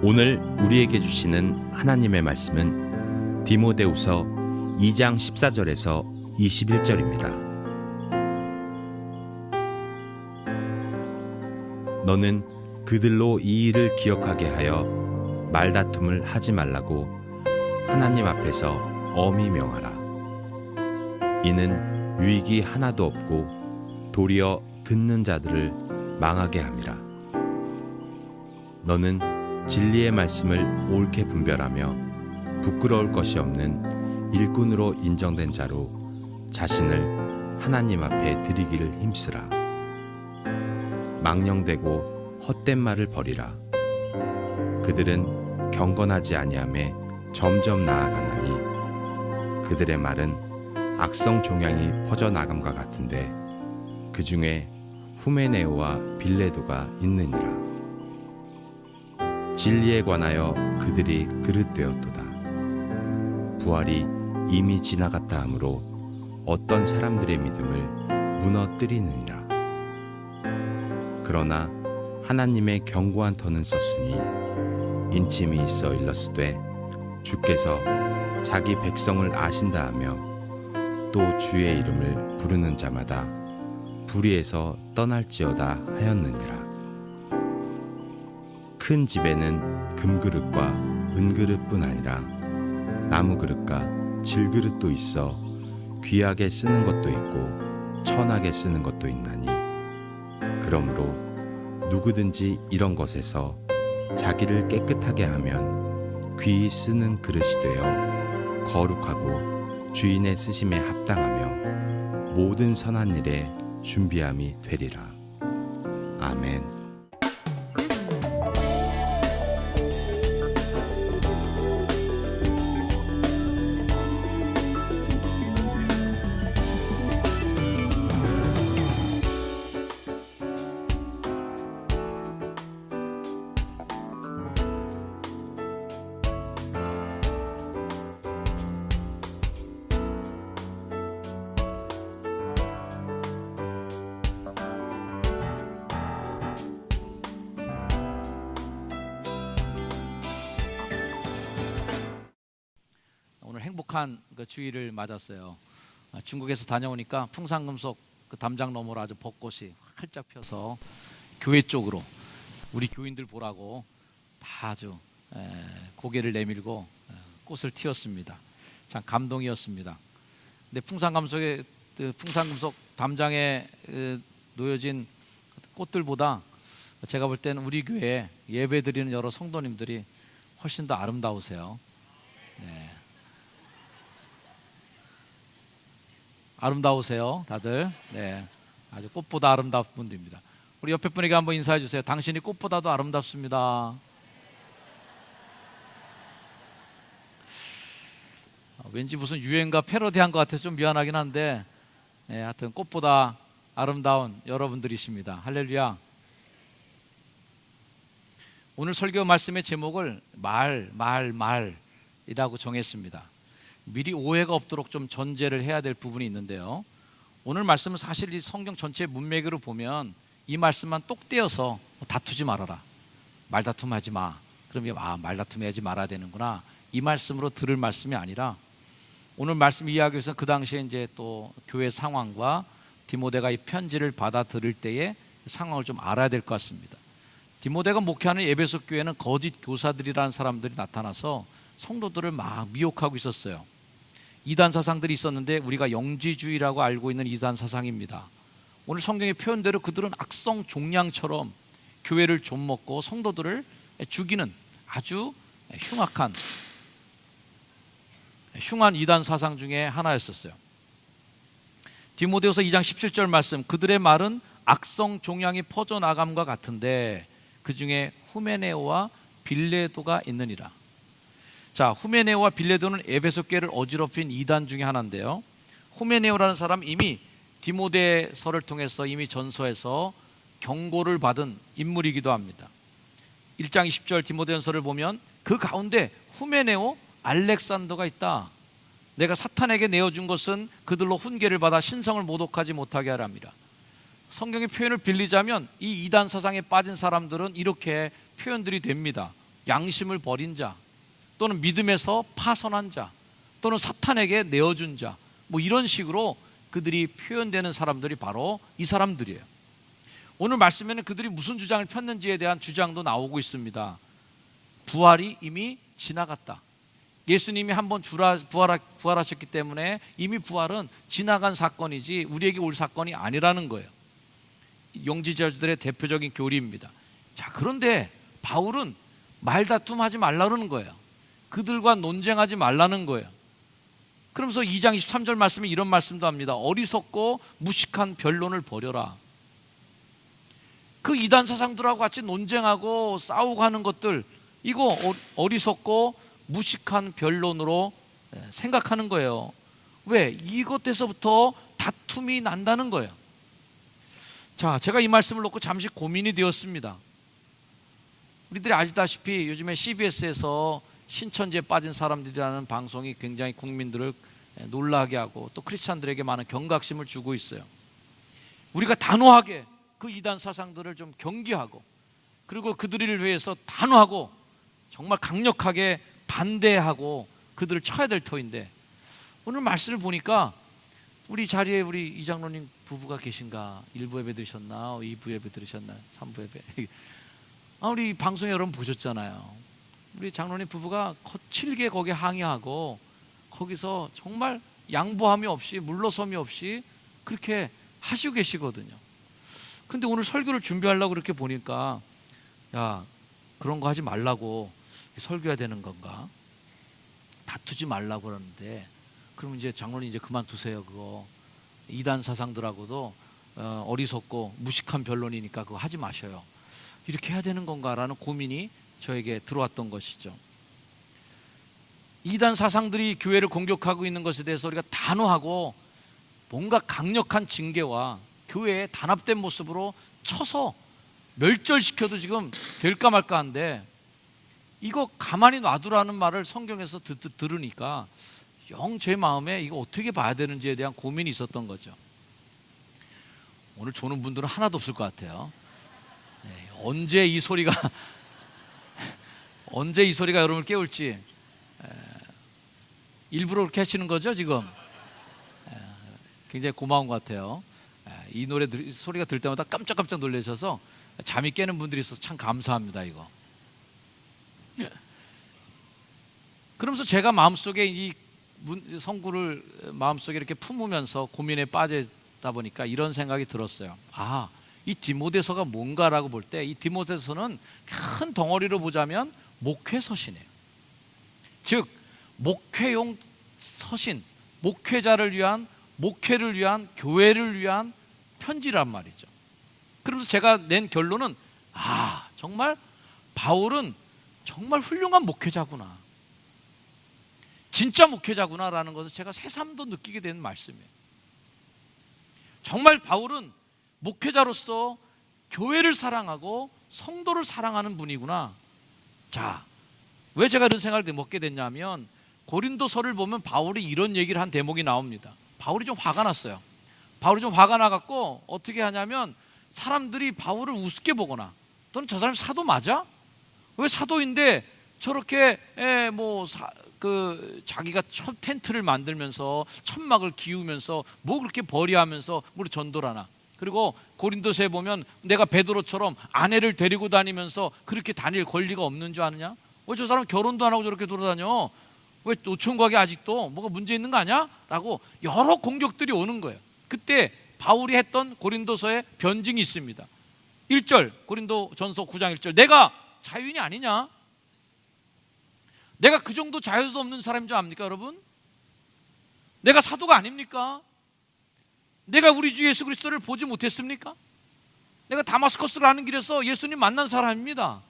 오늘 우리에게 주시는 하나님의 말씀은 디모데후서 2장 14절에서 21절입니다. 너는 그들로 이 일을 기억하게 하여 말다툼을 하지 말라고 하나님 앞에서 엄히 명하라. 이는 유익이 하나도 없고 도리어 듣는 자들을 망하게 함이라. 너는 진리의 말씀을 옳게 분별하며 부끄러울 것이 없는 일꾼으로 인정된 자로 자신을 하나님 앞에 드리기를 힘쓰라. 망령되고 헛된 말을 버리라. 그들은 경건하지 아니하매 점점 나아가나니 그들의 말은 악성 종양이 퍼져나감과 같은데 그 중에 후메네오와 빌레도가 있느니라. 진리에 관하여 그들이 그릇되었도다. 부활이 이미 지나갔다 하므로 어떤 사람들의 믿음을 무너뜨리느니라. 그러나 하나님의 견고한 터는 썼으니 인침이 있어 일렀으되 주께서 자기 백성을 아신다 하며 또 주의 이름을 부르는 자마다 불의에서 떠날지어다 하였느니라. 큰 집에는 금그릇과 은그릇뿐 아니라 나무그릇과 질그릇도 있어 귀하게 쓰는 것도 있고 천하게 쓰는 것도 있나니 그러므로 누구든지 이런 것에서 자기를 깨끗하게 하면 귀히 쓰는 그릇이 되어 거룩하고 주인의 쓰심에 합당하며 모든 선한 일에 준비함이 되리라. 아멘. 오늘 행복한 그 주일을 맞았어요. 중국에서 다녀오니까 풍산금속 그 담장 너머로 아주 벚꽃이 활짝 펴서 교회 쪽으로 우리 교인들 보라고 다 아주 고개를 내밀고 꽃을 틔웠습니다. 참 감동이었습니다. 근데 풍산금속 담장에 놓여진 꽃들보다 제가 볼 때는 우리 교회에 예배드리는 여러 성도님들이 훨씬 더 아름다우세요. 네. 아름다우세요, 다들. 네, 아주 꽃보다 아름다운 분들입니다. 우리 옆에 분에게 한번 인사해 주세요. 당신이 꽃보다도 아름답습니다. 왠지 무슨 유행가 패러디한 것 같아서 좀 미안하긴 한데, 하여튼 꽃보다 아름다운 여러분들이십니다. 할렐루야. 오늘 설교 말씀의 제목을 말이라고 정했습니다. 미리 오해가 없도록 좀 전제를 해야 될 부분이 있는데요. 오늘 말씀은 사실 이 성경 전체 문맥으로 보면 이 말씀만 똑 떼어서 다투지 말아라, 말다툼하지 마, 그러면 말다툼하지 말아야 되는구나, 이 말씀으로 들을 말씀이 아니라 오늘 말씀 이야기하기 위해서 그 당시에 이제 또 교회 상황과 디모데가 이 편지를 받아 들을 때의 상황을 좀 알아야 될 것 같습니다. 디모데가 목회하는 에베소 교회는 거짓 교사들이라는 사람들이 나타나서 성도들을 막 미혹하고 있었어요. 이단 사상들이 있었는데 우리가 영지주의라고 알고 있는 이단 사상입니다. 오늘 성경의 표현대로 그들은 악성 종양처럼 교회를 좀먹고 성도들을 죽이는 아주 흉한 이단 사상 중에 하나였었어요. 디모데후서 2장 17절 말씀, 그들의 말은 악성 종양이 퍼져나감과 같은데 그 중에 후메네오와 빌레도가 있느니라. 자, 후메네오와 빌레도는 에베소 교회를 어지럽힌 이단 중에 하나인데요. 후메네오라는 사람 이미 디모데서를 통해서 이미 전서에서 경고를 받은 인물이기도 합니다. 1장 20절 디모데전서를 보면 그 가운데 후메네오, 알렉산더가 있다. 내가 사탄에게 내어준 것은 그들로 훈계를 받아 신성을 모독하지 못하게 하랍니다. 성경의 표현을 빌리자면 이 이단 사상에 빠진 사람들은 이렇게 표현들이 됩니다. 양심을 버린 자, 또는 믿음에서 파선한 자, 또는 사탄에게 내어준 자, 뭐 이런 식으로 그들이 표현되는 사람들이 바로 이 사람들이에요. 오늘 말씀에는 그들이 무슨 주장을 폈는지에 대한 주장도 나오고 있습니다. 부활이 이미 지나갔다. 예수님이 한번 부활하셨기 때문에 이미 부활은 지나간 사건이지 우리에게 올 사건이 아니라는 거예요. 영지자들의 대표적인 교리입니다. 자, 그런데 바울은 말다툼하지 말라는 거예요. 그들과 논쟁하지 말라는 거예요. 그러면서 2장 23절 말씀에 이런 말씀도 합니다. 어리석고 무식한 변론을 버려라. 그 이단 사상들하고 같이 논쟁하고 싸우고 하는 것들, 이거 어리석고 무식한 변론으로 생각하는 거예요. 왜? 이것에서부터 다툼이 난다는 거예요. 자, 제가 이 말씀을 놓고 잠시 고민이 되었습니다. 우리들이 알다시피 요즘에 CBS에서 신천지에 빠진 사람들이라는 방송이 굉장히 국민들을 놀라게 하고 또 크리스찬들에게 많은 경각심을 주고 있어요. 우리가 단호하게 그 이단 사상들을 좀 경계하고, 그리고 그들을 위해서 단호하고 정말 강력하게 반대하고 그들을 쳐야 될 터인데, 오늘 말씀을 보니까 우리 자리에 우리 이장로님 부부가 계신가? 1부 예배 들으셨나? 2부 예배 들으셨나? 3부 예배. 우리 방송 여러분 보셨잖아요. 우리 장로님 부부가 거칠게 거기에 항의하고 거기서 정말 양보함이 없이 물러섬이 없이 그렇게 하시고 계시거든요. 근데 오늘 설교를 준비하려고 그렇게 보니까, 야, 그런 거 하지 말라고 설교해야 되는 건가? 다투지 말라고 그러는데, 그럼 이제 장로님 이제 그만두세요. 그거 이단 사상들하고도 어리석고 무식한 변론이니까 그거 하지 마셔요. 이렇게 해야 되는 건가라는 고민이 저에게 들어왔던 것이죠. 이단 사상들이 교회를 공격하고 있는 것에 대해서 우리가 단호하고 뭔가 강력한 징계와 교회의 단합된 모습으로 쳐서 멸절시켜도 지금 될까 말까 한데, 이거 가만히 놔두라는 말을 성경에서 들으니까 영 제 마음에 이거 어떻게 봐야 되는지에 대한 고민이 있었던 거죠. 오늘 조는 분들은 하나도 없을 것 같아요. 언제 이 소리가 여러분을 깨울지. 일부러 그렇게 하시는 거죠 지금? 굉장히 고마운 것 같아요. 이 노래 소리가 들 때마다 깜짝깜짝 놀라셔서 잠이 깨는 분들이 있어서 참 감사합니다. 이거. 그러면서 제가 마음속에 이 성구를 마음속에 이렇게 품으면서 고민에 빠지다 보니까 이런 생각이 들었어요. 이 디모데서가 뭔가라고 볼 때, 이 디모데서는 큰 덩어리로 보자면 목회서신이에요. 즉 목회용 서신, 목회자를 위한, 목회를 위한, 교회를 위한 편지란 말이죠. 그러면서 제가 낸 결론은 정말 바울은 정말 훌륭한 목회자구나, 진짜 목회자구나라는 것을 제가 새삼도 느끼게 되는 말씀이에요. 정말 바울은 목회자로서 교회를 사랑하고 성도를 사랑하는 분이구나. 자, 왜 제가 이런 생각을 먹게 됐냐면, 고린도서를 보면 바울이 이런 얘기를 한 대목이 나옵니다. 바울이 좀 화가 났어요. 바울이 좀 화가 나갖고 어떻게 하냐면, 사람들이 바울을 우습게 보거나 또는 저 사람이 사도 맞아? 왜 사도인데 저렇게 자기가 텐트를 만들면서 천막을 기우면서 뭐 그렇게 벌이하면서 뭘 전도를 하나? 그리고 고린도서에 보면 내가 베드로처럼 아내를 데리고 다니면서 그렇게 다닐 권리가 없는 줄 아느냐? 왜 저 사람 결혼도 안 하고 저렇게 돌아다녀? 왜 노총각이 아직도 뭐가 문제 있는 거 아니야? 라고 여러 공격들이 오는 거예요. 그때 바울이 했던 고린도서의 변증이 있습니다. 1절, 고린도전서 9장 1절, 내가 자유인이 아니냐? 내가 그 정도 자유도 없는 사람인 줄 압니까 여러분? 내가 사도가 아닙니까? 내가 우리 주 예수 그리스도를 보지 못했습니까? 내가 다마스커스 가는 길에서 예수님 만난 사람입니다.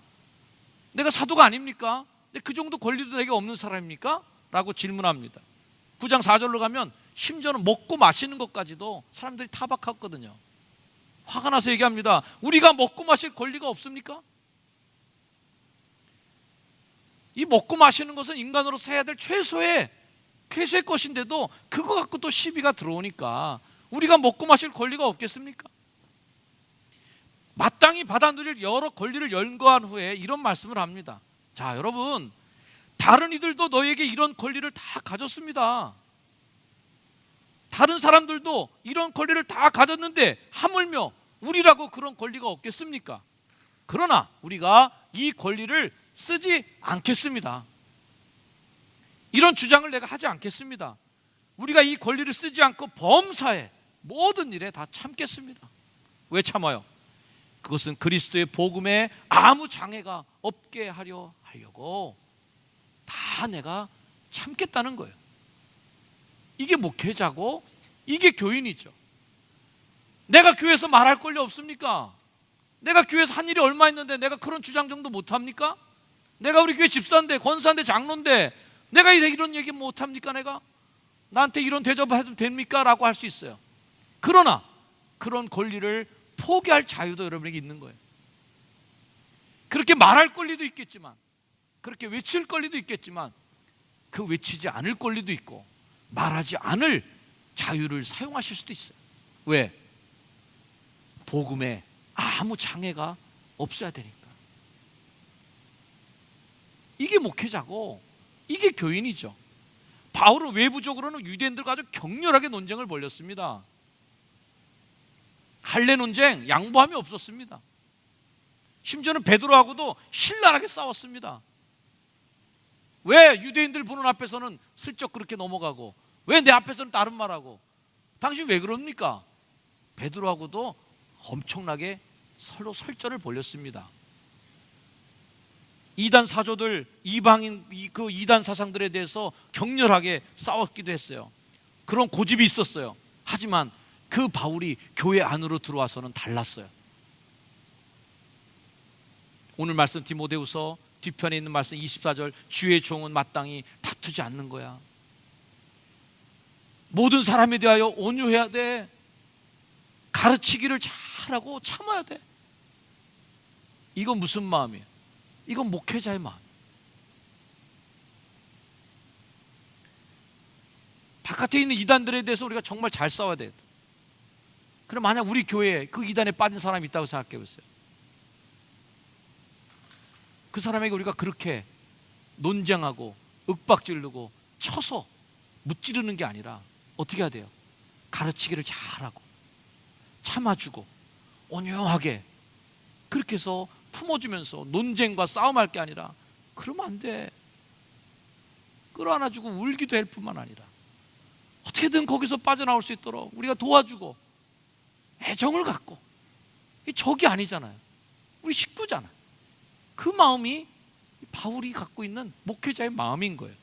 내가 사도가 아닙니까? 그 정도 권리도 내게 없는 사람입니까? 라고 질문합니다. 9장 4절로 가면 심지어는 먹고 마시는 것까지도 사람들이 타박하거든요. 화가 나서 얘기합니다. 우리가 먹고 마실 권리가 없습니까? 이 먹고 마시는 것은 인간으로서 해야 될 최소의 것인데도 그거 갖고 또 시비가 들어오니까 우리가 먹고 마실 권리가 없겠습니까? 마땅히 받아 누릴 여러 권리를 연구한 후에 이런 말씀을 합니다. 자, 여러분, 다른 이들도 너에게 이런 권리를 다 가졌습니다. 다른 사람들도 이런 권리를 다 가졌는데 하물며 우리라고 그런 권리가 없겠습니까? 그러나 우리가 이 권리를 쓰지 않겠습니다. 이런 주장을 내가 하지 않겠습니다. 우리가 이 권리를 쓰지 않고 범사에 모든 일에 다 참겠습니다. 왜 참아요? 그것은 그리스도의 복음에 아무 장애가 없게 하려고 다 내가 참겠다는 거예요. 이게 목회자고 이게 교인이죠. 내가 교회에서 말할 권리 없습니까? 내가 교회에서 한 일이 얼마 있는데 내가 그런 주장 정도 못합니까? 내가 우리 교회 집사인데 권사인데 장로인데 내가 이런 얘기 못합니까? 내가 나한테 이런 대접을 해도 됩니까? 라고 할 수 있어요. 그러나 그런 권리를 포기할 자유도 여러분에게 있는 거예요. 그렇게 말할 권리도 있겠지만, 그렇게 외칠 권리도 있겠지만, 그 외치지 않을 권리도 있고 말하지 않을 자유를 사용하실 수도 있어요. 왜? 복음에 아무 장애가 없어야 되니까. 이게 목회자고 이게 교인이죠. 바울은 외부적으로는 유대인들과 아주 격렬하게 논쟁을 벌였습니다. 할례 논쟁, 양보함이 없었습니다. 심지어는 베드로하고도 신랄하게 싸웠습니다. 왜 유대인들 보는 앞에서는 슬쩍 그렇게 넘어가고 왜 내 앞에서는 다른 말하고 당신 왜 그럽니까? 베드로하고도 엄청나게 서로 설전을 벌였습니다. 이단 사조들, 이방인 그 이단 사상들에 대해서 격렬하게 싸웠기도 했어요. 그런 고집이 있었어요. 하지만 그 바울이 교회 안으로 들어와서는 달랐어요. 오늘 말씀 디모데후서 뒤편에 있는 말씀 24절, 주의 종은 마땅히 다투지 않는 거야. 모든 사람에 대하여 온유해야 돼. 가르치기를 잘하고 참아야 돼. 이건 무슨 마음이에요? 이건 목회자의 마음. 바깥에 있는 이단들에 대해서 우리가 정말 잘 싸워야 돼. 그럼 만약 우리 교회에 그 이단에 빠진 사람이 있다고 생각해 보세요. 그 사람에게 우리가 그렇게 논쟁하고 윽박지르고 쳐서 무찌르는 게 아니라 어떻게 해야 돼요? 가르치기를 잘하고 참아주고 온유하게 그렇게 해서 품어주면서 논쟁과 싸움할 게 아니라 그러면 안 돼. 끌어안아주고 울기도 할 뿐만 아니라 어떻게든 거기서 빠져나올 수 있도록 우리가 도와주고 애정을 갖고, 이 적이 아니잖아요. 우리 식구잖아요. 그 마음이 바울이 갖고 있는 목회자의 마음인 거예요.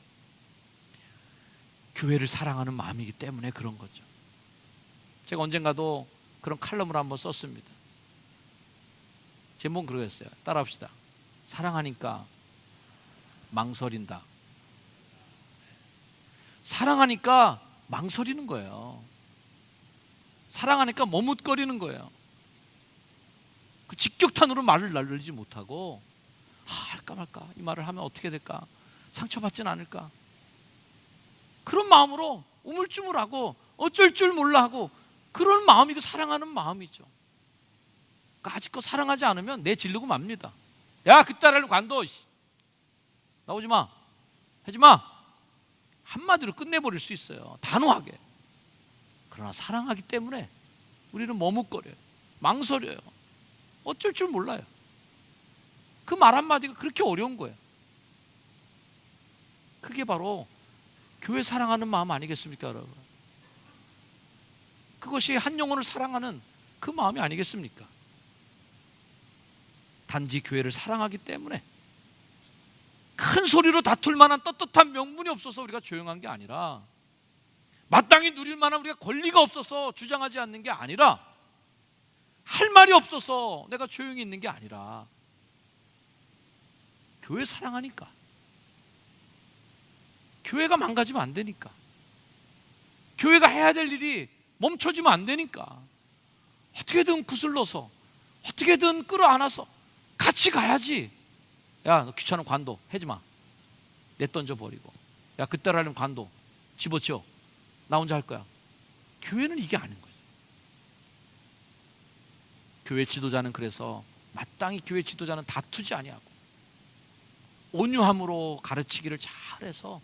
교회를 사랑하는 마음이기 때문에 그런 거죠. 제가 언젠가도 그런 칼럼을 한번 썼습니다. 제목은 그거였어요. 따라합시다. 사랑하니까 망설인다. 사랑하니까 망설이는 거예요. 사랑하니까 머뭇거리는 거예요. 그 직격탄으로 말을 날리지 못하고 할까 말까, 이 말을 하면 어떻게 될까, 상처받지는 않을까, 그런 마음으로 우물쭈물하고 어쩔 줄 몰라 하고 그런 마음이 그 사랑하는 마음이죠. 그러니까 아직껏 사랑하지 않으면 내 지르고 맙니다. 야, 그따라를 관둬, 나오지 마, 하지 마, 한마디로 끝내버릴 수 있어요. 단호하게. 그러나 사랑하기 때문에 우리는 머뭇거려요. 망설여요. 어쩔 줄 몰라요. 그 말 한마디가 그렇게 어려운 거예요. 그게 바로 교회 사랑하는 마음 아니겠습니까, 여러분? 그것이 한 영혼을 사랑하는 그 마음이 아니겠습니까? 단지 교회를 사랑하기 때문에 큰 소리로 다툴 만한 떳떳한 명분이 없어서 우리가 조용한 게 아니라, 마땅히 누릴 만한 우리가 권리가 없어서 주장하지 않는 게 아니라, 할 말이 없어서 내가 조용히 있는 게 아니라, 교회 사랑하니까, 교회가 망가지면 안 되니까, 교회가 해야 될 일이 멈춰지면 안 되니까 어떻게든 구슬러서 어떻게든 끌어안아서 같이 가야지. 야, 너 귀찮은 관둬, 하지 마, 내던져 버리고, 야, 그따라 하려면 관둬, 집어치워, 나 혼자 할 거야. 교회는 이게 아닌 거죠. 교회 지도자는 그래서 마땅히 교회 지도자는 다투지 아니하고 온유함으로 가르치기를 잘해서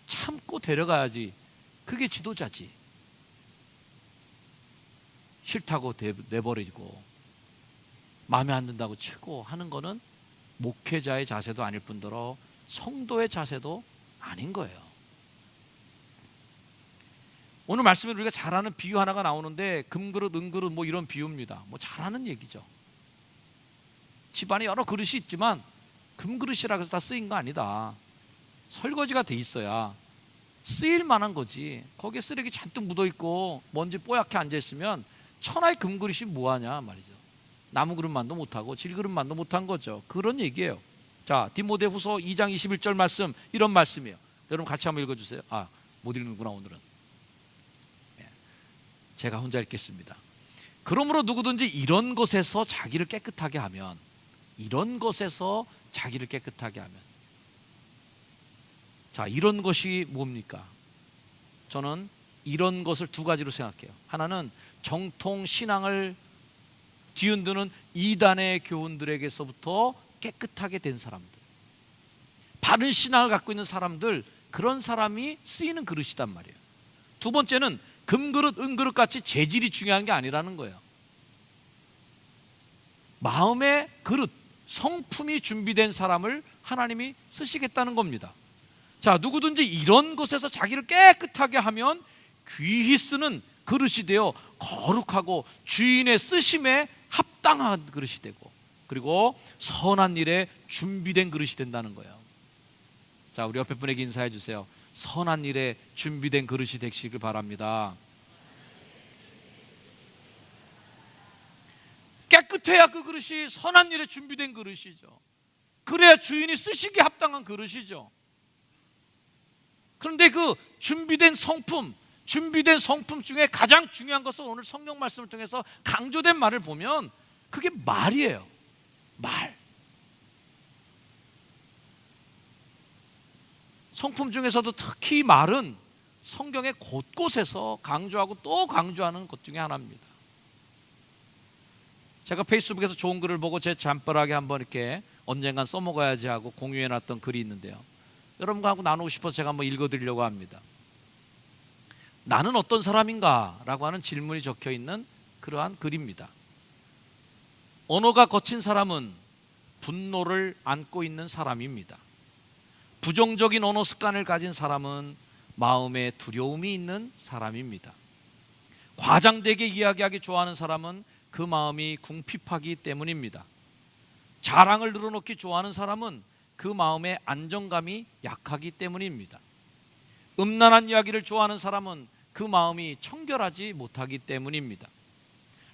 참고 데려가야지. 그게 지도자지. 싫다고 내버리고 마음에 안 든다고 치고 하는 거는 목회자의 자세도 아닐 뿐더러 성도의 자세도 아닌 거예요. 오늘 말씀에 우리가 잘 아는 비유 하나가 나오는데 금그릇, 은그릇 뭐 이런 비유입니다. 뭐 잘하는 얘기죠. 집안에 여러 그릇이 있지만 금그릇이라고 해서 다 쓰인 거 아니다. 설거지가 돼 있어야 쓰일 만한 거지. 거기에 쓰레기 잔뜩 묻어 있고 먼지 뽀얗게 앉아 있으면 천하의 금그릇이 뭐하냐 말이죠. 나무 그릇만도 못하고 질그릇만도 못한 거죠. 그런 얘기예요. 자, 디모데후서 2장 21절 말씀, 이런 말씀이에요. 여러분 같이 한번 읽어주세요. 못 읽는구나 오늘은. 제가 혼자 읽겠습니다. 그러므로 누구든지 이런 것에서 자기를 깨끗하게 하면, 이런 것에서 자기를 깨끗하게 하면, 자, 이런 것이 뭡니까? 저는 이런 것을 두 가지로 생각해요. 하나는 정통 신앙을 뒤흔드는 이단의 교훈들에게서부터 깨끗하게 된 사람들, 바른 신앙을 갖고 있는 사람들, 그런 사람이 쓰이는 그릇이단 말이에요. 두 번째는 금그릇, 은그릇 같이 재질이 중요한 게 아니라는 거예요. 마음의 그릇, 성품이 준비된 사람을 하나님이 쓰시겠다는 겁니다. 자, 누구든지 이런 것에서 자기를 깨끗하게 하면 귀히 쓰는 그릇이 되어 거룩하고 주인의 쓰심에 합당한 그릇이 되고, 그리고 선한 일에 준비된 그릇이 된다는 거예요. 자, 우리 옆에 분에게 인사해 주세요. 선한 일에 준비된 그릇이 되시길 바랍니다. 깨끗해야 그 그릇이 선한 일에 준비된 그릇이죠. 그래야 주인이 쓰시기에 합당한 그릇이죠. 그런데 그 준비된 성품 중에 가장 중요한 것은 오늘 성경 말씀을 통해서 강조된 말을 보면 그게 말이에요. 말. 성품 중에서도 특히 말은 성경의 곳곳에서 강조하고 또 강조하는 것 중에 하나입니다. 제가 페이스북에서 좋은 글을 보고 제 잠바락에 한번 이렇게 언젠간 써먹어야지 하고 공유해놨던 글이 있는데요. 여러분과 하고 나누고 싶어서 제가 한번 읽어드리려고 합니다. 나는 어떤 사람인가? 라고 하는 질문이 적혀있는 그러한 글입니다. 언어가 거친 사람은 분노를 안고 있는 사람입니다. 부정적인 언어 습관을 가진 사람은 마음에 두려움이 있는 사람입니다. 과장되게 이야기하기 좋아하는 사람은 그 마음이 궁핍하기 때문입니다. 자랑을 늘어놓기 좋아하는 사람은 그 마음의 안정감이 약하기 때문입니다. 음란한 이야기를 좋아하는 사람은 그 마음이 청결하지 못하기 때문입니다.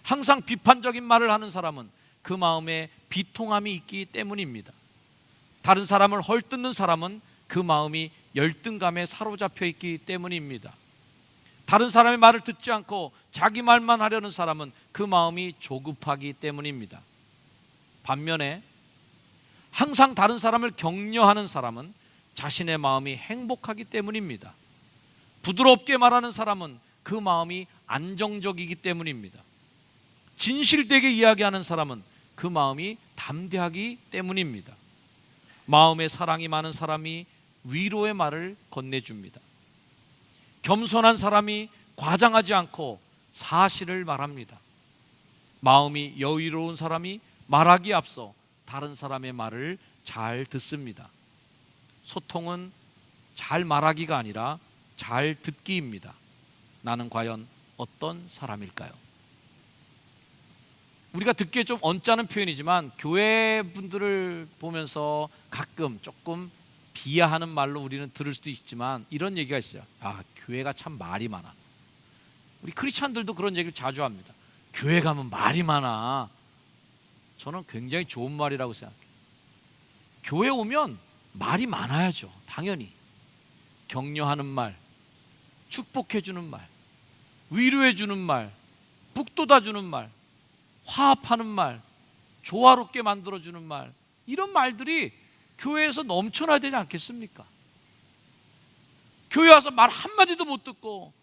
항상 비판적인 말을 하는 사람은 그 마음에 비통함이 있기 때문입니다. 다른 사람을 헐뜯는 사람은 그 마음이 열등감에 사로잡혀 있기 때문입니다. 다른 사람의 말을 듣지 않고 자기 말만 하려는 사람은 그 마음이 조급하기 때문입니다. 반면에 항상 다른 사람을 격려하는 사람은 자신의 마음이 행복하기 때문입니다. 부드럽게 말하는 사람은 그 마음이 안정적이기 때문입니다. 진실되게 이야기하는 사람은 그 마음이 담대하기 때문입니다. 마음에 사랑이 많은 사람이 위로의 말을 건네줍니다. 겸손한 사람이 과장하지 않고 사실을 말합니다. 마음이 여유로운 사람이 말하기에 앞서 다른 사람의 말을 잘 듣습니다. 소통은 잘 말하기가 아니라 잘 듣기입니다. 나는 과연 어떤 사람일까요? 우리가 듣기에 좀 언짢은 표현이지만 교회 분들을 보면서 가끔 조금 비하하는 말로 우리는 들을 수도 있지만 이런 얘기가 있어요. 교회가 참 말이 많아. 우리 크리스찬들도 그런 얘기를 자주 합니다. 교회 가면 말이 많아. 저는 굉장히 좋은 말이라고 생각해요. 교회 오면 말이 많아야죠. 당연히 격려하는 말, 축복해주는 말, 위로해주는 말, 북돋아주는 말, 화합하는 말, 조화롭게 만들어주는 말, 이런 말들이 교회에서 넘쳐나야 되지 않겠습니까? 교회 와서 말 한마디도 못 듣고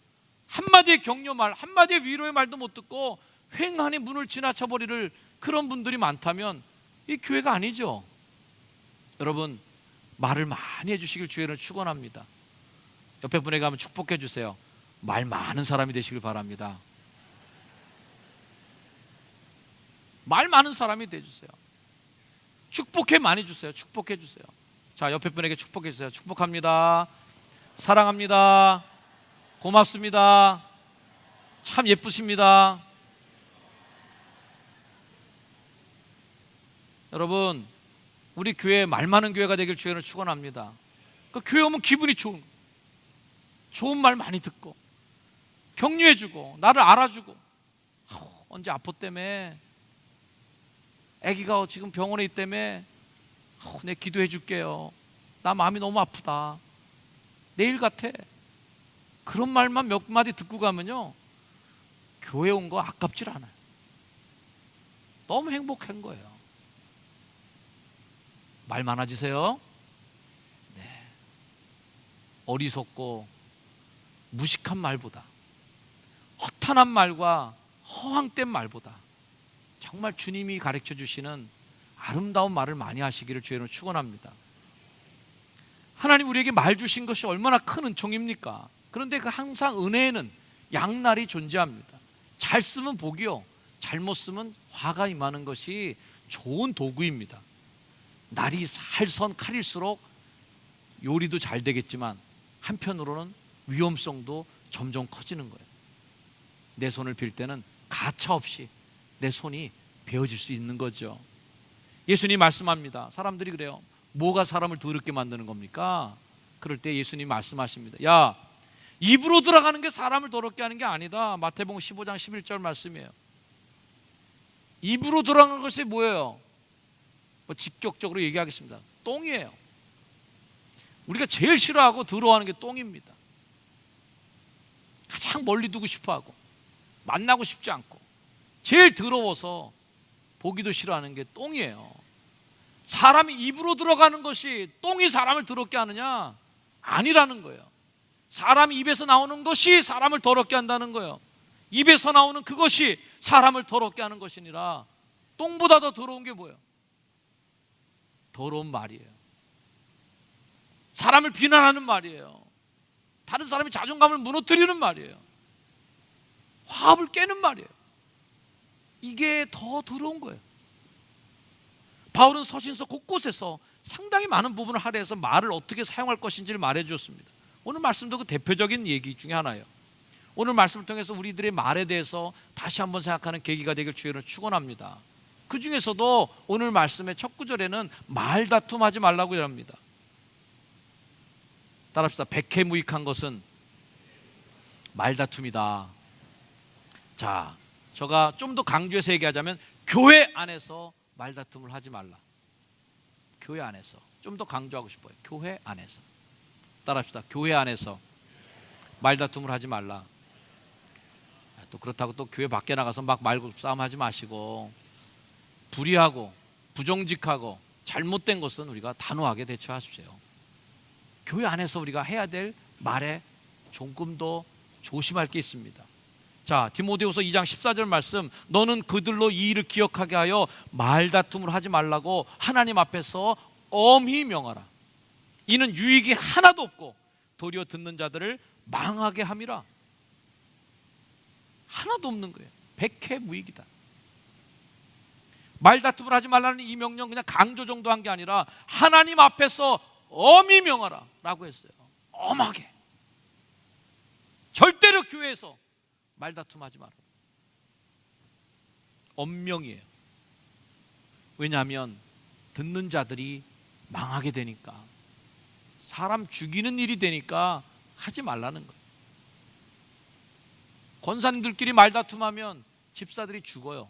한마디의 격려 말, 한마디의 위로의 말도 못 듣고 횡하니 문을 지나쳐 버리를 그런 분들이 많다면 이 교회가 아니죠. 여러분, 말을 많이 해주시길 주의를 축원합니다. 옆에 분에게 한번 축복해 주세요. 말 많은 사람이 되시길 바랍니다. 말 많은 사람이 되주세요. 축복해 많이 주세요. 축복해 주세요. 자, 옆에 분에게 축복해 주세요. 축복합니다. 사랑합니다. 고맙습니다. 참 예쁘십니다. 여러분, 우리 교회 말 많은 교회가 되길 주의를 축원합니다. 그 교회 오면 기분이 좋은 말 많이 듣고 격려해주고 나를 알아주고, 언제 아팠다며, 아기가 지금 병원에 있다며, 내 기도해 줄게요, 나 마음이 너무 아프다, 내일 같아, 그런 말만 몇 마디 듣고 가면요, 교회 온 거 아깝질 않아요. 너무 행복한 거예요. 말 많아지세요. 네. 어리석고 무식한 말보다, 허탄한 말과 허황된 말보다 정말 주님이 가르쳐 주시는 아름다운 말을 많이 하시기를 주의로 축원합니다. 하나님 우리에게 말 주신 것이 얼마나 큰 은총입니까? 그런데 그 항상 은혜에는 양날이 존재합니다. 잘 쓰면 복이요, 잘못 쓰면 화가 임하는 것이 좋은 도구입니다. 날이 살선 칼일수록 요리도 잘 되겠지만 한편으로는 위험성도 점점 커지는 거예요. 내 손을 빌 때는 가차없이 내 손이 베어질 수 있는 거죠. 예수님 말씀합니다. 사람들이 그래요. 뭐가 사람을 더럽게 만드는 겁니까? 그럴 때 예수님 말씀하십니다. 야, 입으로 들어가는 게 사람을 더럽게 하는 게 아니다. 마태복음 15장 11절 말씀이에요. 입으로 들어가는 것이 뭐예요? 직접적으로 얘기하겠습니다. 똥이에요. 우리가 제일 싫어하고 더러워하는 게 똥입니다. 가장 멀리 두고 싶어하고 만나고 싶지 않고 제일 더러워서 보기도 싫어하는 게 똥이에요. 사람이 입으로 들어가는 것이 똥이 사람을 더럽게 하느냐? 아니라는 거예요. 사람이 입에서 나오는 것이 사람을 더럽게 한다는 거예요. 입에서 나오는 그것이 사람을 더럽게 하는 것이니라. 똥보다 더 더러운 게 뭐예요? 더러운 말이에요. 사람을 비난하는 말이에요. 다른 사람의 자존감을 무너뜨리는 말이에요. 화합을 깨는 말이에요. 이게 더 더러운 거예요. 바울은 서신서 곳곳에서 상당히 많은 부분을 할애해서 말을 어떻게 사용할 것인지를 말해 주었습니다. 오늘 말씀도 그 대표적인 얘기 중에 하나예요. 오늘 말씀을 통해서 우리들의 말에 대해서 다시 한번 생각하는 계기가 되길 주의로 축원합니다. 그 중에서도 오늘 말씀의 첫 구절에는 말다툼하지 말라고 합니다. 따라합시다. 백해무익한 것은 말다툼이다. 자, 제가 좀 더 강조해서 얘기하자면 교회 안에서 말다툼을 하지 말라. 교회 안에서 좀 더 강조하고 싶어요. 교회 안에서. 따라합시다. 교회 안에서 말다툼을 하지 말라. 또 그렇다고 또 교회 밖에 나가서 막 말싸움 하지 마시고, 불의하고 부정직하고 잘못된 것은 우리가 단호하게 대처하십시오. 교회 안에서 우리가 해야 될 말에 조금 더 조심할 게 있습니다. 자, 디모데후서 2장 14절 말씀, 너는 그들로 이 일을 기억하게 하여 말다툼을 하지 말라고 하나님 앞에서 엄히 명하라. 이는 유익이 하나도 없고 도리어 듣는 자들을 망하게 함이라. 하나도 없는 거예요. 백해무익이다. 말다툼을 하지 말라는 이 명령 그냥 강조 정도 한 게 아니라 하나님 앞에서 엄히 명하라 라고 했어요. 엄하게. 절대로 교회에서 말다툼하지 마라. 엄명이에요. 왜냐하면 듣는 자들이 망하게 되니까, 사람 죽이는 일이 되니까 하지 말라는 거예요. 권사님들끼리 말다툼하면 집사들이 죽어요.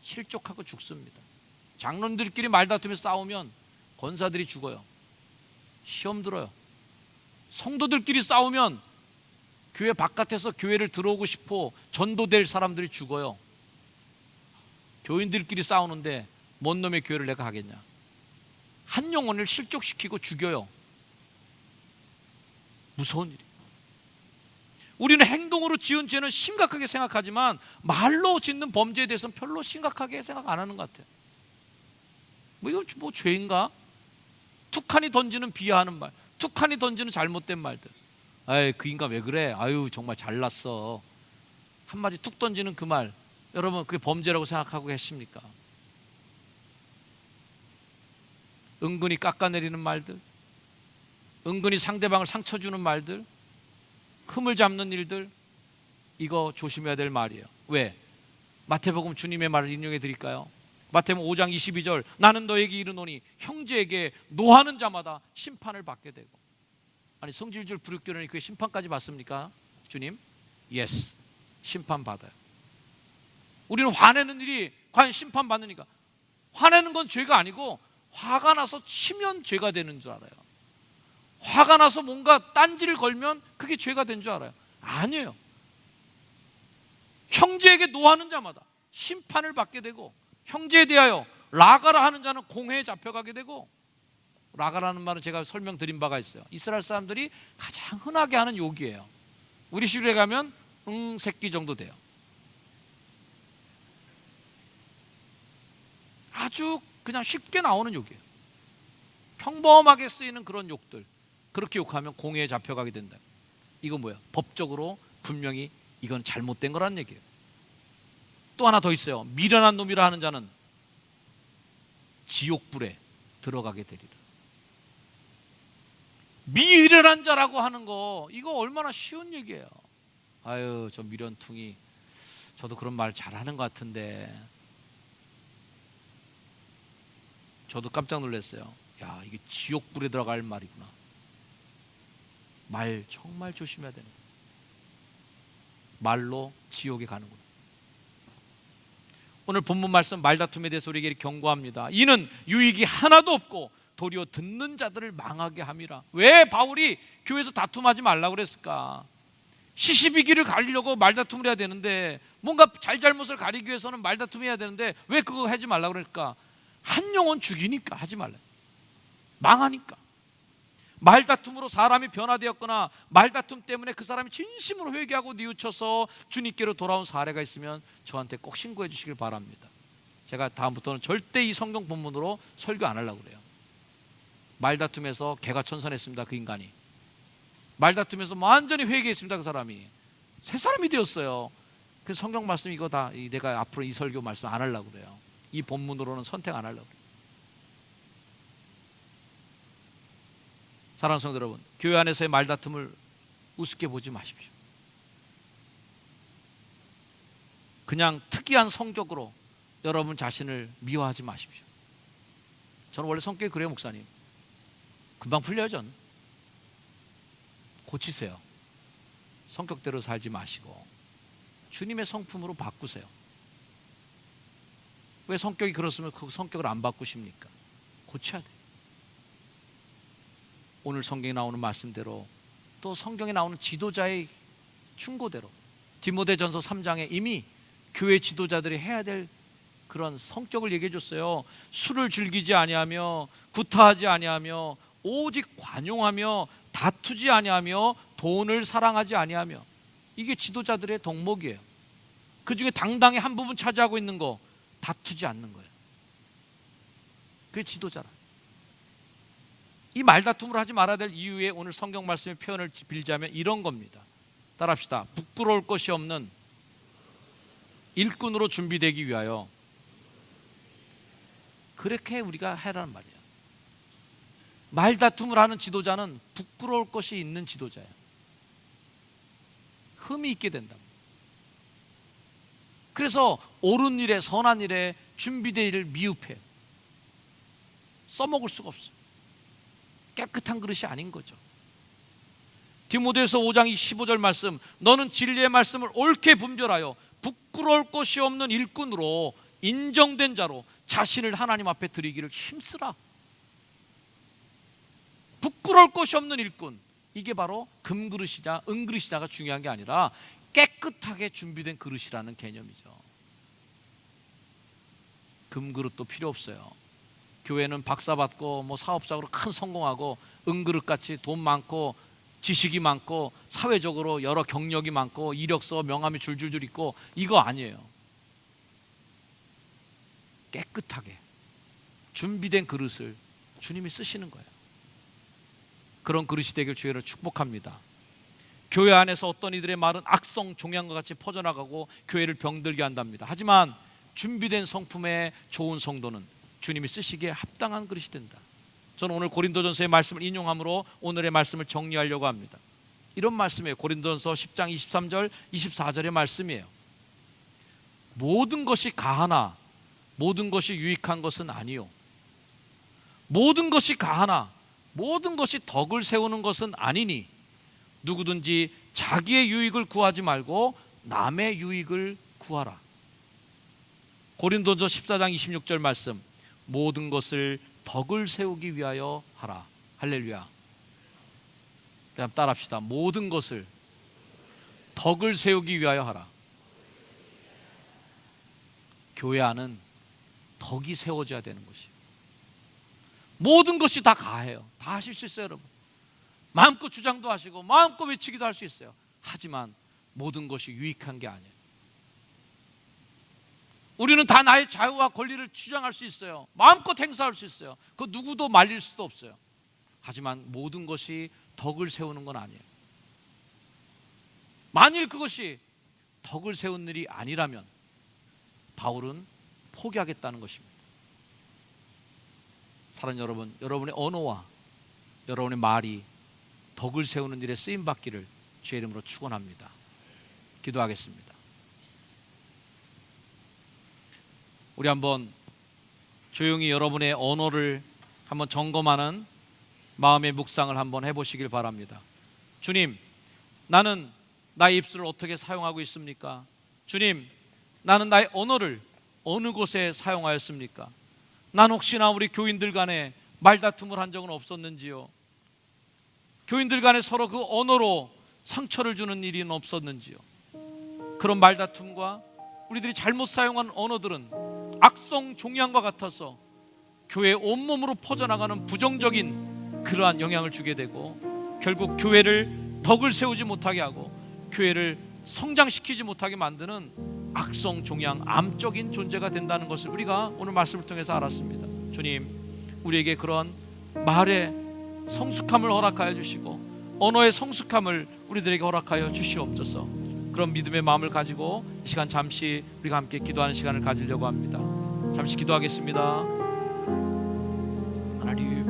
실족하고 죽습니다. 장로님들끼리 말다툼에 싸우면 권사들이 죽어요. 시험 들어요. 성도들끼리 싸우면 교회 바깥에서 교회를 들어오고 싶어 전도될 사람들이 죽어요. 교인들끼리 싸우는데 뭔 놈의 교회를 내가 가겠냐? 한 영혼을 실족시키고 죽여요. 무서운 일이에요. 우리는 행동으로 지은 죄는 심각하게 생각하지만 말로 짓는 범죄에 대해서는 별로 심각하게 생각 안 하는 것 같아요. 이거 뭐 죄인가? 툭하니 던지는 비하하는 말, 툭하니 던지는 잘못된 말들. 아이, 그 인간 왜 그래? 아유, 정말 잘났어. 한마디 툭 던지는 그 말, 여러분 그게 범죄라고 생각하고 계십니까? 은근히 깎아내리는 말들, 은근히 상대방을 상처 주는 말들, 흠을 잡는 일들, 이거 조심해야 될 말이에요. 왜? 마태복음 주님의 말을 인용해 드릴까요? 마태복음 5장 22절, 나는 너에게 이르노니 형제에게 노하는 자마다 심판을 받게 되고. 아니, 성질줄 부르짖으니 그게 심판까지 받습니까? 주님? 예스, 심판 받아요. 우리는 화내는 일이 과연 심판 받느니까? 화내는 건 죄가 아니고 화가 나서 치면 죄가 되는 줄 알아요. 화가 나서 뭔가 딴지를 걸면 그게 죄가 된 줄 알아요. 아니에요. 형제에게 노하는 자마다 심판을 받게 되고, 형제에 대하여 라가라 하는 자는 공회에 잡혀가게 되고. 라가라는 말은 제가 설명드린 바가 있어요. 이스라엘 사람들이 가장 흔하게 하는 욕이에요. 우리 시골에 가면 새끼 정도 돼요. 아주 그냥 쉽게 나오는 욕이에요. 평범하게 쓰이는 그런 욕들, 그렇게 욕하면 공회에 잡혀가게 된다. 이건 뭐야? 법적으로 분명히 이건 잘못된 거라는 얘기예요. 또 하나 더 있어요. 미련한 놈이라 하는 자는 지옥불에 들어가게 되리라. 미련한 자라고 하는 거, 이거 얼마나 쉬운 얘기예요. 아유, 저 미련퉁이, 저도 그런 말 잘하는 것 같은데. 저도 깜짝 놀랐어요. 야, 이게 지옥불에 들어갈 말이구나. 말 정말 조심해야 되는 거예요. 말로 지옥에 가는구나. 오늘 본문 말씀 말다툼에 대해서 우리에게 경고합니다. 이는 유익이 하나도 없고 도리어 듣는 자들을 망하게 함이라. 왜 바울이 교회에서 다툼하지 말라고 그랬을까? 시시비기를 가리려고 말다툼을 해야 되는데, 뭔가 잘잘못을 가리기 위해서는 말다툼해야 되는데 왜 그거 하지 말라고 그럴까? 한 영혼 죽이니까 하지 말라. 망하니까. 말다툼으로 사람이 변화되었거나 말다툼 때문에 그 사람이 진심으로 회개하고 뉘우쳐서 주님께로 돌아온 사례가 있으면 저한테 꼭 신고해 주시길 바랍니다. 제가 다음부터는 절대 이 성경 본문으로 설교 안 하려고 그래요. 말다툼에서 개가천선했습니다. 그 인간이 말다툼에서 완전히 회개했습니다. 그 사람이 새 사람이 되었어요. 그래서 성경 말씀 이거 다 내가 앞으로 이 설교 말씀 안 하려고 그래요. 이 본문으로는 선택 안 하려고 그래요. 사랑하는 성도 여러분, 교회 안에서의 말다툼을 우습게 보지 마십시오. 그냥 특이한 성격으로 여러분 자신을 미워하지 마십시오. 저는 원래 성격이 그래요, 목사님. 금방 풀려요. 전 고치세요. 성격대로 살지 마시고 주님의 성품으로 바꾸세요. 왜 성격이 그렇으면 그 성격을 안 바꾸십니까? 고쳐야 돼요. 오늘 성경에 나오는 말씀대로, 또 성경에 나오는 지도자의 충고대로 디모데전서 3장에 이미 교회 지도자들이 해야 될 그런 성격을 얘기해 줬어요. 술을 즐기지 아니하며 구타하지 아니하며 오직 관용하며 다투지 아니하며 돈을 사랑하지 아니하며. 이게 지도자들의 덕목이에요. 그 중에 당당히 한 부분 차지하고 있는 거, 다투지 않는 거예요. 그게 지도자라. 이 말다툼을 하지 말아야 될 이유에 오늘 성경 말씀의 표현을 빌자면 이런 겁니다. 따라합시다. 부끄러울 것이 없는 일꾼으로 준비되기 위하여. 그렇게 우리가 하라는 말이야. 말다툼을 하는 지도자는 부끄러울 것이 있는 지도자예요. 흠이 있게 된다. 그래서 옳은 일에, 선한 일에 준비된 일을 미흡해요. 써먹을 수가 없어요. 깨끗한 그릇이 아닌 거죠. 디모데후서 5장 15절 말씀, 너는 진리의 말씀을 옳게 분별하여 부끄러울 것이 없는 일꾼으로 인정된 자로 자신을 하나님 앞에 드리기를 힘쓰라. 부끄러울 것이 없는 일꾼, 이게 바로 금그릇이자 은그릇이자가 중요한 게 아니라 깨끗하게 준비된 그릇이라는 개념이죠. 금그릇도 필요 없어요. 교회는 박사받고 뭐 사업적으로 큰 성공하고 은그릇같이 돈 많고 지식이 많고 사회적으로 여러 경력이 많고 이력서 명함이 줄줄줄 있고, 이거 아니에요. 깨끗하게 준비된 그릇을 주님이 쓰시는 거예요. 그런 그릇이 되길 주의로 축복합니다. 교회 안에서 어떤 이들의 말은 악성 종양과 같이 퍼져나가고 교회를 병들게 한답니다. 하지만 준비된 성품의 좋은 성도는 주님이 쓰시기에 합당한 그릇이 된다. 저는 오늘 고린도전서의 말씀을 인용함으로 오늘의 말씀을 정리하려고 합니다. 이런 말씀이에요. 고린도전서 10장 23절 24절의 말씀이에요. 모든 것이 가하나 모든 것이 유익한 것은 아니요, 모든 것이 가하나 모든 것이 덕을 세우는 것은 아니니 누구든지 자기의 유익을 구하지 말고 남의 유익을 구하라. 고린도전서 14장 26절 말씀, 모든 것을 덕을 세우기 위하여 하라. 할렐루야. 그냥 따라합시다. 모든 것을 덕을 세우기 위하여 하라. 교회 안은 덕이 세워져야 되는 것이에요. 모든 것이 다 가해요. 다 하실 수 있어요, 여러분. 마음껏 주장도 하시고 마음껏 외치기도 할 수 있어요. 하지만 모든 것이 유익한 게 아니에요. 우리는 다 나의 자유와 권리를 주장할 수 있어요. 마음껏 행사할 수 있어요. 그 누구도 말릴 수도 없어요. 하지만 모든 것이 덕을 세우는 건 아니에요. 만일 그것이 덕을 세운 일이 아니라면 바울은 포기하겠다는 것입니다. 사랑하는 여러분, 여러분의 언어와 여러분의 말이 덕을 세우는 일에 쓰임받기를 주의 이름으로 축원합니다. 기도하겠습니다. 우리 한번 조용히 여러분의 언어를 한번 점검하는 마음의 묵상을 한번 해보시길 바랍니다. 주님, 나는 나의 입술을 어떻게 사용하고 있습니까? 주님, 나는 나의 언어를 어느 곳에 사용하였습니까? 난 혹시나 우리 교인들 간에 말다툼을 한 적은 없었는지요? 교인들 간에 서로 그 언어로 상처를 주는 일은 없었는지요? 그런 말다툼과 우리들이 잘못 사용한 언어들은 악성 종양과 같아서 교회의 온몸으로 퍼져나가는 부정적인 그러한 영향을 주게 되고 결국 교회를 덕을 세우지 못하게 하고 교회를 성장시키지 못하게 만드는 악성 종양, 암적인 존재가 된다는 것을 우리가 오늘 말씀을 통해서 알았습니다. 주님, 우리에게 그런 말의 성숙함을 허락하여 주시고 언어의 성숙함을 우리들에게 허락하여 주시옵소서. 그런 믿음의 마음을 가지고 이 시간 잠시 우리가 함께 기도하는 시간을 가지려고 합니다. 잠시 기도하겠습니다. 하나님,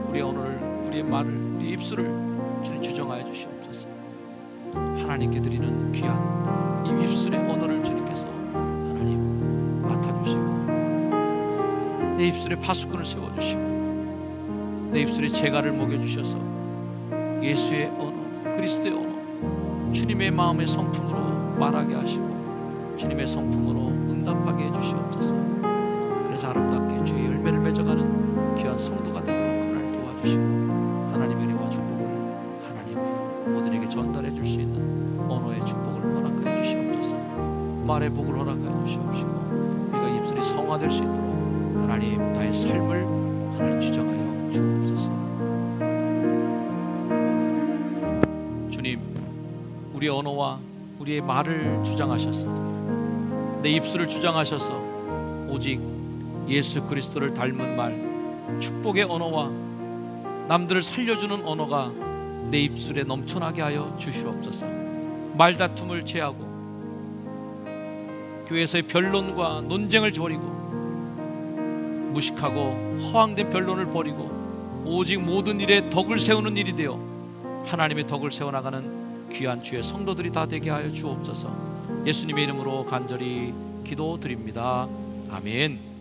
우리의 언어를, 우리의 말을, 우리의 입술을 주님 주정하여 주시옵소서. 하나님께 드리는 귀한 이 입술의 언어를 주님께서 하나님 맡아주시고 내 입술에 파수꾼을 세워주시고 내 입술에 재갈을 먹여주셔서 예수의 언어, 그리스도의 언어, 주님의 마음의 성품으로 말하게 하시고 주님의 성품으로 응답하게 해주시옵소서. 그래서 아름답게 주의 열매를 맺어가는 귀한 성도가 되도록 하나님 도와주시고 하나님의 은혜와 축복을 하나님 모든에게 전달해 줄 수 있는 언어의 축복을 허락하여 주시옵소서. 말의 복을 허락하여 주시옵시고 우리가 입술이 성화될 수 있도록 하나님 나의 삶을 하나님 주장하여 주옵소서. 주님, 우리의 언어와 우리의 말을 주장하셔서 내 입술을 주장하셔서 오직 예수 그리스도를 닮은 말, 축복의 언어와 남들을 살려주는 언어가 내 입술에 넘쳐나게 하여 주시옵소서. 말다툼을 제하고 교회에서의 변론과 논쟁을 버리고 무식하고 허황된 변론을 버리고 오직 모든 일에 덕을 세우는 일이 되어 하나님의 덕을 세워나가는 귀한 주의 성도들이 다 되게 하여 주옵소서. 예수님의 이름으로 간절히 기도드립니다. 아멘.